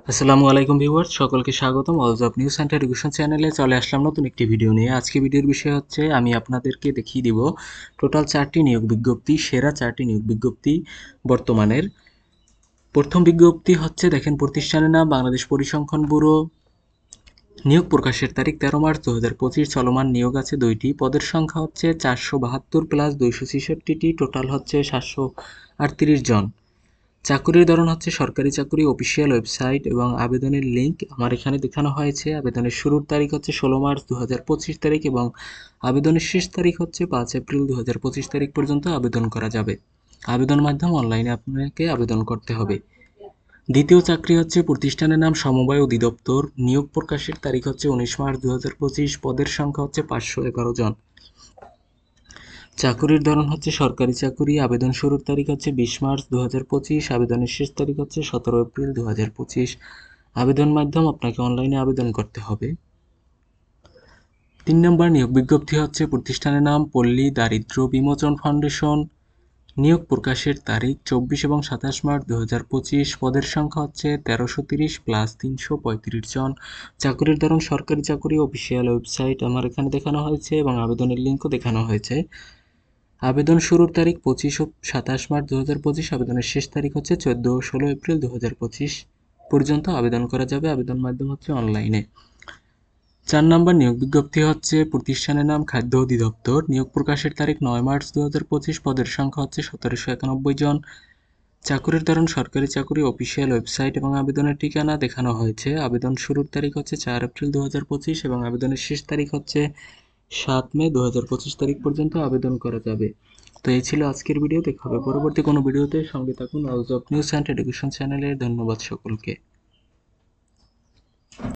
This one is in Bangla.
আসসালামু আলাইকুম ভিউয়ার্স, সকলকে স্বাগতম all job news and education চ্যানেলে। চলে আসলাম নতুন একটি ভিডিও নিয়ে। আজকে ভিডিওর বিষয় হচ্ছে আমি আপনাদেরকে দেখিয়ে দিব টোটাল 4টি নিয়োগ বিজ্ঞপ্তি, সেরা 4টি নিয়োগ বিজ্ঞপ্তি বর্তমানের। প্রথম বিজ্ঞপ্তি হচ্ছে, দেখেন, প্রতিষ্ঠানের নাম বাংলাদেশ পরিসংখ্যান ব্যুরো। নিয়োগ প্রকাশের তারিখ 13 মার্চ 2025। চলমান নিয়োগ আছে 2টি। পদের সংখ্যা হচ্ছে 472 প্লাস 266টি, টোটাল হচ্ছে 738 জন। চাকুরির ধরন হচ্ছে সরকারি চাকুরি। অফিসিয়াল ওয়েবসাইট এবং আবেদনের লিঙ্ক আমার এখানে দেখানো হয়েছে। আবেদনের শুরুর তারিখ হচ্ছে 16 মার্চ 2025 তারিখ এবং আবেদনের শেষ তারিখ হচ্ছে 5 এপ্রিল 2025 তারিখ পর্যন্ত আবেদন করা যাবে। আবেদন মাধ্যম অনলাইনে আপনাকে আবেদন করতে হবে। দ্বিতীয় চাকরি হচ্ছে, প্রতিষ্ঠানের নাম সমবায় অধিদপ্তর। নিয়োগ প্রকাশের তারিখ হচ্ছে 19 মার্চ 2025। পদের সংখ্যা হচ্ছে 511 জন। চাকুরির ধরন হচ্ছে সরকারি চাকুরি। আবেদন শুরুর তারিখ হচ্ছে 20 মার্চ 2025। আবেদনের শেষ তারিখ হচ্ছে 17 এপ্রিল 2025। আবেদন মাধ্যম আপনাকে অনলাইনে আবেদন করতে হবে। 3 নম্বর নিয়োগ বিজ্ঞপ্তি হচ্ছে, প্রতিষ্ঠানের নাম পল্লী দারিদ্র্য বিমোচন ফাউন্ডেশন। নিয়োগ প্রকাশের তারিখ 24 এবং 27 মার্চ 2025। পদের সংখ্যা হচ্ছে 1330 প্লাস 335 জন। চাকুরির ধরন সরকারি চাকুরি। অফিসিয়াল ওয়েবসাইট আমার এখানে দেখানো হয়েছে এবং আবেদনের লিঙ্কও দেখানো হয়েছে। আবেদন শুরুর তারিখ 25 ও 27 মার্চ 2025। আবেদনের শেষ তারিখ হচ্ছে 14 ও 16 এপ্রিল 2025 পর্যন্ত আবেদন করা যাবে। আবেদন মাধ্যম হচ্ছে অনলাইনে। 4 নম্বর নিয়োগ বিজ্ঞপ্তি হচ্ছে, প্রতিষ্ঠানের নাম খাদ্য অধিদপ্তর। নিয়োগ প্রকাশের তারিখ 9 মার্চ 2025। পদের সংখ্যা হচ্ছে 1791 জন। চাকুরির ধরন সরকারি চাকুরি। অফিসিয়াল ওয়েবসাইট এবং আবেদনের ঠিকানা দেখানো হয়েছে। আবেদন শুরুর তারিখ হচ্ছে 4 এপ্রিল 2025 এবং আবেদনের শেষ তারিখ হচ্ছে 7 মে 2025 তারিখ পর্যন্ত আবেদন করা যাবে। তো এই ছিল আজকের ভিডিও। দেখা হবে পরবর্তী কোনো ভিডিওতে। সঙ্গে থাকুন all job news and education চ্যানেলে। ধন্যবাদ সকলকে।